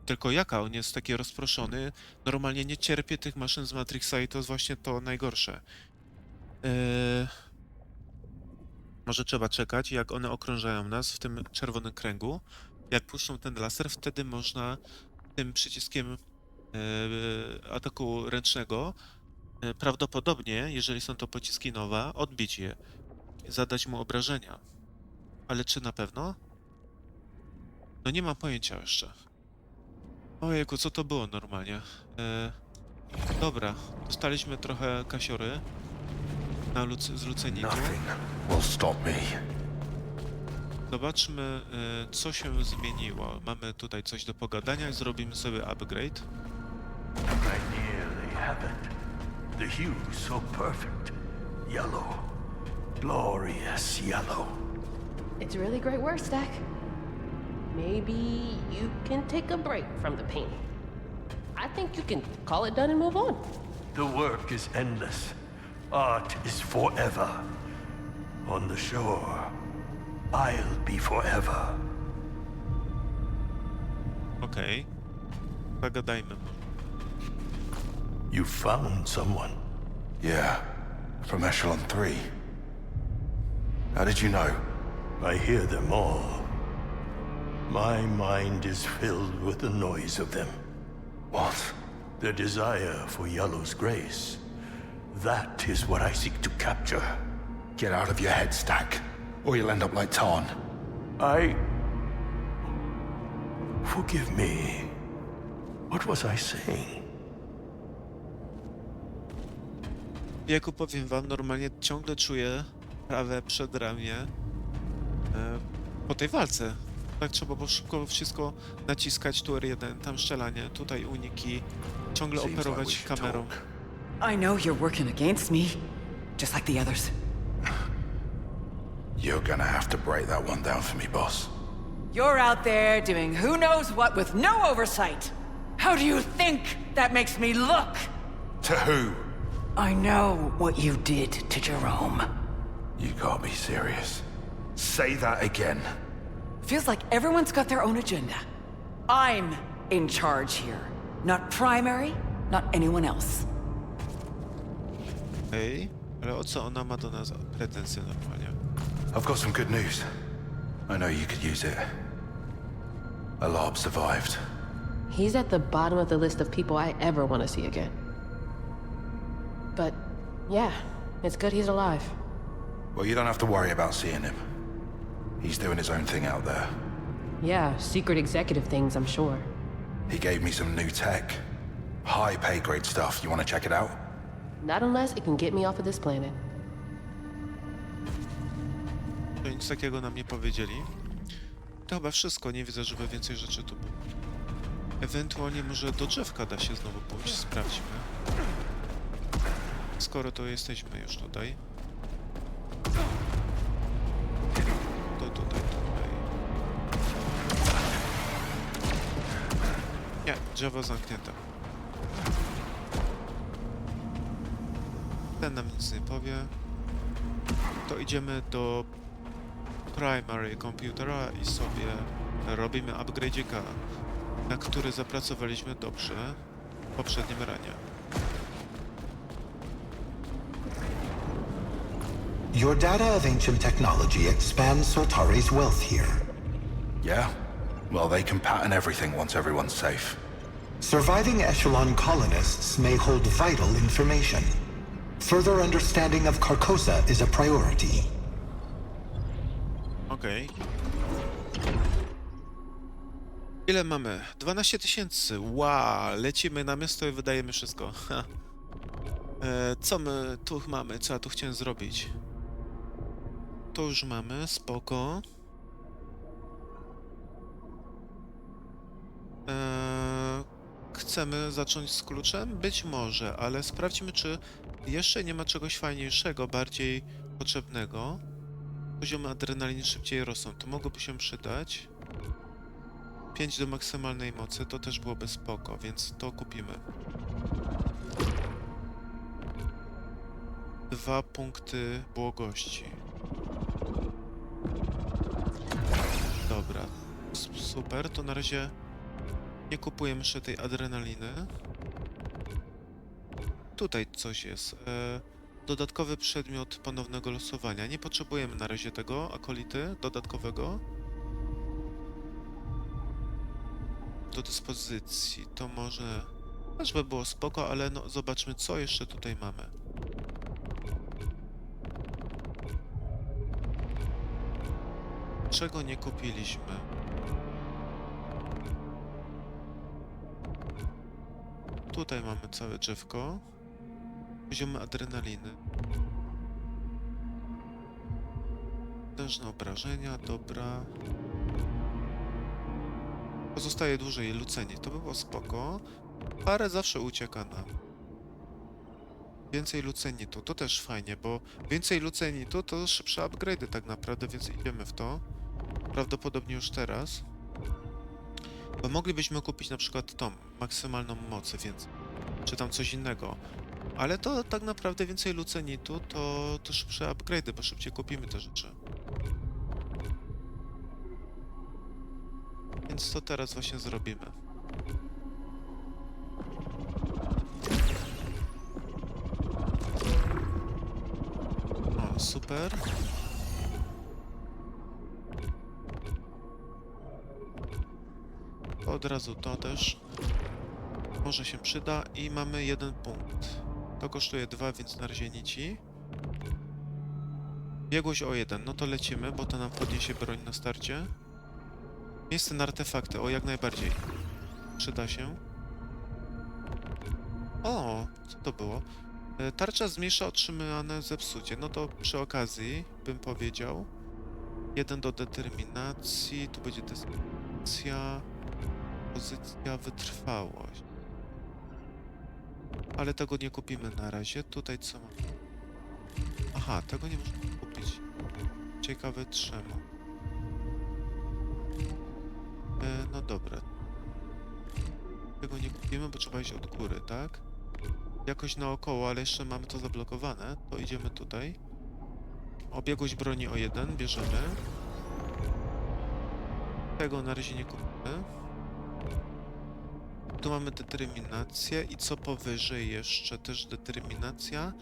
Tylko jaka? On jest taki rozproszony, normalnie nie cierpie tych maszyn z Matrixa i to jest właśnie to najgorsze. Może trzeba czekać, jak one okrążają nas w tym czerwonym kręgu. Jak puszczą ten laser, wtedy można tym przyciskiem ataku ręcznego prawdopodobnie, jeżeli są to pociski nowe, odbić je, zadać mu obrażenia. Ale czy na pewno? No nie mam pojęcia jeszcze. Ojejku, co to było normalnie? Dobra, dostaliśmy trochę kasiory na zleceniku. Nothing will stop me. Zobaczmy, co się zmieniło. Mamy tutaj coś do pogadania i zrobimy sobie upgrade. I nearly have it. The hue so perfect. Yellow. Glorious yellow. It's really great work, Stack. Maybe you can take a break from the painting. I think you can call it done and move on. The work is endless. Art is forever. On the shore, I'll be forever. Okej. Zagadajmy mu. You found someone. Yeah, from Echelon 3. How did you know? I hear them all. My mind is filled with the noise of them. What? Their desire for Yellow's grace. That is what I seek to capture. Get out of your head, Stack, or you'll end up like Tarn. Forgive me. What was I saying? Jaku powiem wam, normalnie ciągle czuję prawe przedramię po tej walce. Tak trzeba było szybko wszystko naciskać, tu R1, tam strzelanie, tutaj uniki, ciągle Seems like we operować should kamerą. talk. I know you're working against me, just like the others. You're gonna have to break that one down for me, boss. You're out there doing who knows what with no oversight. How do you think that makes me look? To who? I know what you did to Jerome. You can't be serious. Say that again. Feels like everyone's got their own agenda. I'm in charge here. Not primary, not anyone else. Ej, ale o co ona ma do nas pretensje normalnie? I've got some good news. I know you could use it. Alab survived. He's at the bottom of the list of people I ever want to see again. But, yeah, it's good he's alive. Well, you don't have to worry about seeing him. He's doing his own thing out there. Yeah, secret executive things, I'm sure. He gave me some new tech. High pay grade stuff. You want to check it out? Not unless it can get me off of this planet. To nic takiego nam nie powiedzieli. To chyba wszystko, nie widzę, żeby więcej rzeczy tu było. Ewentualnie może do drzewka da się znowu pójść, sprawdźmy. Skoro to jesteśmy już tutaj. To tutaj. Nie, drzewo zamknięte. Ten nam nic nie powie. To idziemy do primary computera i sobie robimy upgrade'ika, na który zapracowaliśmy dobrze w poprzednim ranie. Your data of ancient technology expands Soltari's wealth here. Yeah? Well, they can pattern everything once everyone's safe. Surviving Echelon colonists may hold vital information. Further understanding of Carcosa is a priority. Okej. Ile mamy? 12 000. Wow, lecimy na miasto i wydajemy wszystko. Ha. Co my tu mamy? Co ja tu chciałem zrobić? To już mamy, spoko. Chcemy zacząć z kluczem? Być może, ale sprawdźmy, czy jeszcze nie ma czegoś fajniejszego, bardziej potrzebnego. Poziomy adrenaliny szybciej rosną, to mogłoby się przydać. 5 do maksymalnej mocy, to też byłoby spoko, więc to kupimy. 2 punkty błogości. Dobra, super, to na razie nie kupujemy jeszcze tej adrenaliny. Tutaj coś jest. Dodatkowy przedmiot ponownego losowania. Nie potrzebujemy na razie tego akolity dodatkowego. Do dyspozycji. To może też by było spoko, ale no zobaczmy, co jeszcze tutaj mamy. Czego nie kupiliśmy? Tutaj mamy całe drzewko. Poziomy adrenaliny. Potężne obrażenia, dobra. Pozostaje dłużej luceni, to by było spoko. Parę zawsze ucieka nam. Więcej lucenitu, to też fajnie, bo więcej lucenitu to szybsze upgrade'y tak naprawdę, więc idziemy w to. Prawdopodobnie już teraz. Bo moglibyśmy kupić na przykład tą maksymalną mocy, więc czy tam coś innego. Ale to tak naprawdę więcej lucenitu to szybsze upgrade'y, bo szybciej kupimy te rzeczy. Więc to teraz właśnie zrobimy. O, super. Od razu to też może się przyda i mamy 1 punkt. To kosztuje 2, więc na razie nici. Biegłość o 1, no to lecimy, bo to nam podniesie broń na starcie. Miejsce na artefakty, o jak najbardziej. Przyda się. O, co to było? Tarcza zmniejsza otrzymywane zepsucie. No to przy okazji bym powiedział. 1 do determinacji, tu będzie destrukcja, pozycja, wytrwałość. Ale tego nie kupimy na razie. Tutaj co mamy? Aha, tego nie możemy kupić. Ciekawe czemu. No dobra. Tego nie kupimy, bo trzeba iść od góry, tak? Jakoś naokoło, ale jeszcze mamy to zablokowane. To idziemy tutaj. Obiegłość broni o 1, bierzemy. Tego na razie nie kupimy. Tu mamy determinację i co powyżej jeszcze też determinacja.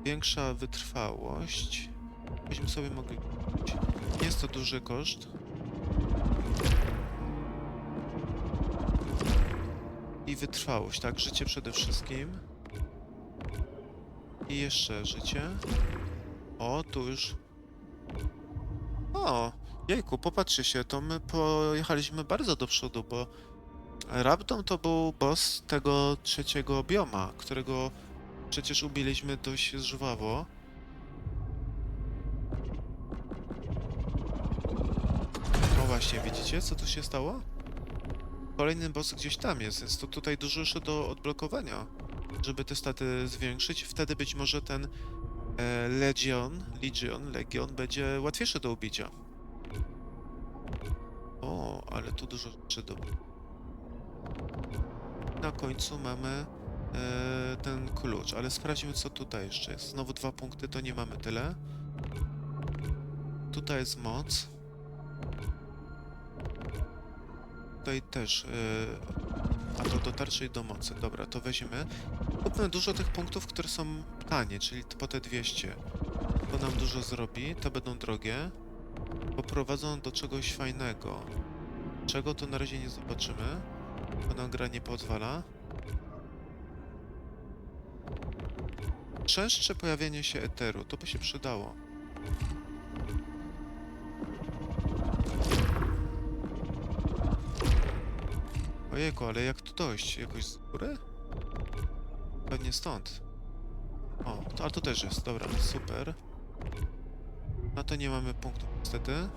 Większa wytrwałość. Byśmy sobie mogli kupić. Nie jest to duży koszt. I wytrwałość, tak? Życie przede wszystkim. I jeszcze życie. O, tu już... O, jejku, popatrzcie się, to my pojechaliśmy bardzo do przodu, bo Rabdon to był boss tego trzeciego bioma, którego przecież ubiliśmy dość żwawo. No właśnie, widzicie, co tu się stało? Kolejny boss gdzieś tam jest, więc to tutaj dużo jeszcze do odblokowania, żeby te staty zwiększyć. Wtedy być może ten Legion będzie łatwiejszy do ubicia. O, ale tu dużo rzeczy do... Na końcu mamy ten klucz, ale sprawdźmy, co tutaj jeszcze jest. Znowu 2 punkty, to nie mamy tyle. Tutaj jest moc. Tutaj też... a to do tarczy i do mocy. Dobra, to weźmiemy. Kupmy dużo tych punktów, które są tanie, czyli po te 200. To nam dużo zrobi, te będą drogie. Poprowadzą do czegoś fajnego. Czego to na razie nie zobaczymy. To nam gra nie pozwala. Częstsze pojawienie się eteru, to by się przydało. Ojejku, ale jak tu dojść? Jakoś z góry? Pewnie stąd. O, ale to też jest, dobra, super. No to nie mamy punktu niestety.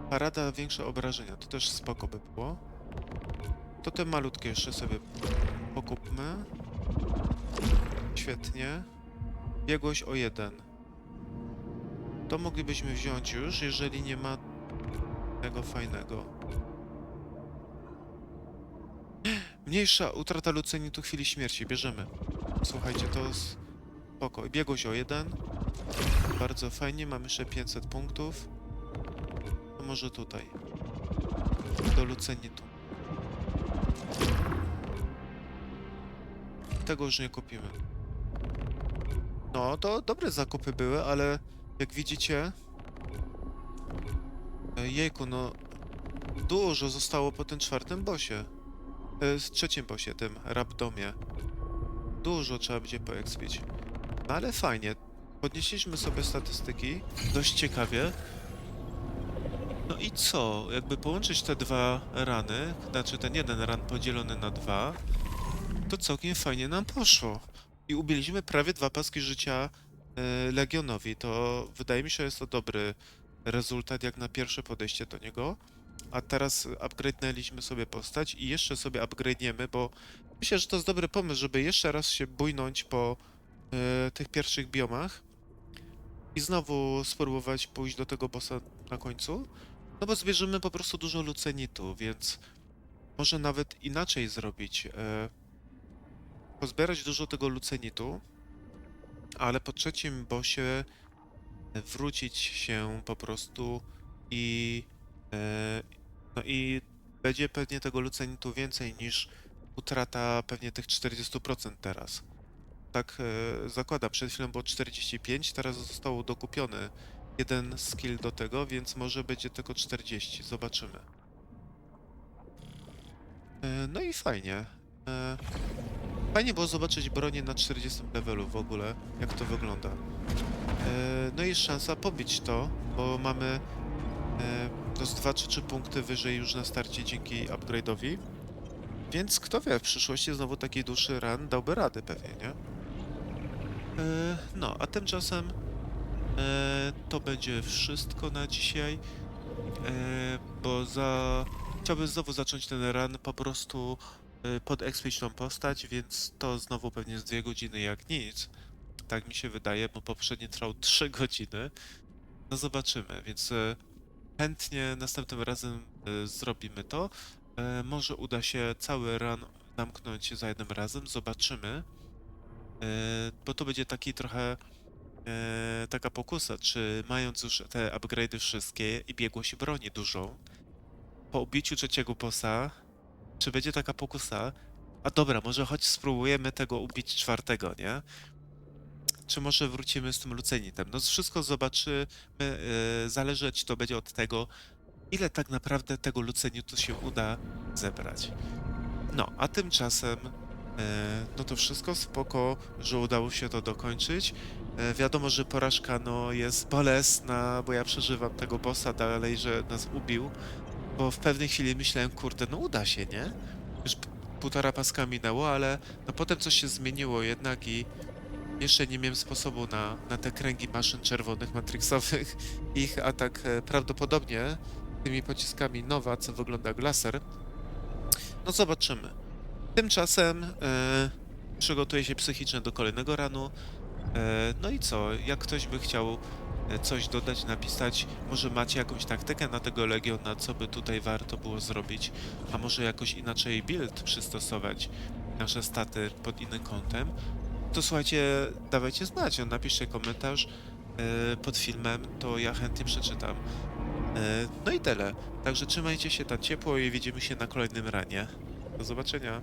Parada, większe obrażenia, to też spoko by było. To te malutkie jeszcze sobie pokupmy. Świetnie. Biegłość o 1. To moglibyśmy wziąć już, jeżeli nie ma tego fajnego. Mniejsza utrata lucenitu chwili śmierci, bierzemy. Słuchajcie, to jest spoko. Biegłość o 1. Bardzo fajnie, mamy jeszcze 500 punktów. To może tutaj. Do lucenitu. Tego już nie kupimy. No, to dobre zakupy były, ale jak widzicie... Jejku, no... Dużo zostało po tym czwartym bossie. Z trzecim bossie, tym Rabdomie. Dużo trzeba będzie poekspić. No ale fajnie. Podnieśliśmy sobie statystyki. Dość ciekawie. No i co? Jakby połączyć te dwa rany, znaczy ten jeden ran podzielony na 2, to całkiem fajnie nam poszło. I ubiliśmy prawie 2 paski życia Legionowi. To wydaje mi się, że jest to dobry rezultat jak na pierwsze podejście do niego. A teraz upgrade'nęliśmy sobie postać i jeszcze sobie upgrade'niemy, bo myślę, że to jest dobry pomysł, żeby jeszcze raz się bujnąć po tych pierwszych biomach i znowu spróbować pójść do tego bossa na końcu. No bo zbierzemy po prostu dużo lucenitu, więc może nawet inaczej zrobić. Pozbierać dużo tego lucenitu, ale po trzecim bossie wrócić się po prostu i no i będzie pewnie tego lucenitu więcej niż utrata pewnie tych 40% teraz. Tak zakładam, przed chwilą było 45, teraz zostało dokupiony jeden skill do tego, więc może będzie tylko 40, zobaczymy. No i fajnie. Fajnie było zobaczyć bronię na 40 levelu w ogóle, jak to wygląda. No i jest szansa pobić to, bo mamy to z 2 czy 3 punkty wyżej już na starcie dzięki upgrade'owi. Więc kto wie, w przyszłości znowu taki dłuższy run dałby rady pewnie, nie? No, a tymczasem to będzie wszystko na dzisiaj, bo chciałbym znowu zacząć ten run po prostu podekspić tą postać, więc to znowu pewnie z 2 godziny jak nic. Tak mi się wydaje, bo poprzedni trwał 3 godziny. No zobaczymy, więc chętnie następnym razem zrobimy to. Może uda się cały run zamknąć za jednym razem, zobaczymy. Bo to będzie taki trochę taka pokusa, czy mając już te upgrade'y wszystkie i biegłość broni dużą, po ubiciu trzeciego bossa, czy będzie taka pokusa, a dobra, może choć spróbujemy tego ubić czwartego, nie? Czy może wrócimy z tym lucenitem? No wszystko zobaczymy, zależeć to będzie od tego, ile tak naprawdę tego lucenitu się uda zebrać. No, a tymczasem no to wszystko spoko, że udało się to dokończyć. Wiadomo, że porażka no jest bolesna, bo ja przeżywam tego bossa dalej, że nas ubił, bo w pewnej chwili myślałem, kurde, no uda się, nie? Już 1,5 paska minęło, ale no potem coś się zmieniło jednak i jeszcze nie miałem sposobu na te kręgi maszyn czerwonych, matrixowych. Ich atak prawdopodobnie tymi pociskami Nowa, co wygląda jak laser. No zobaczymy. Tymczasem przygotuję się psychicznie do kolejnego ranu. No i co? Jak ktoś by chciał coś dodać, napisać, może macie jakąś taktykę na tego Legiona, co by tutaj warto było zrobić, a może jakoś inaczej build przystosować nasze staty pod innym kątem, to słuchajcie, dawajcie znać, napiszcie komentarz pod filmem, to ja chętnie przeczytam. No i tyle. Także trzymajcie się tam ciepło i widzimy się na kolejnym ranie. Do zobaczenia.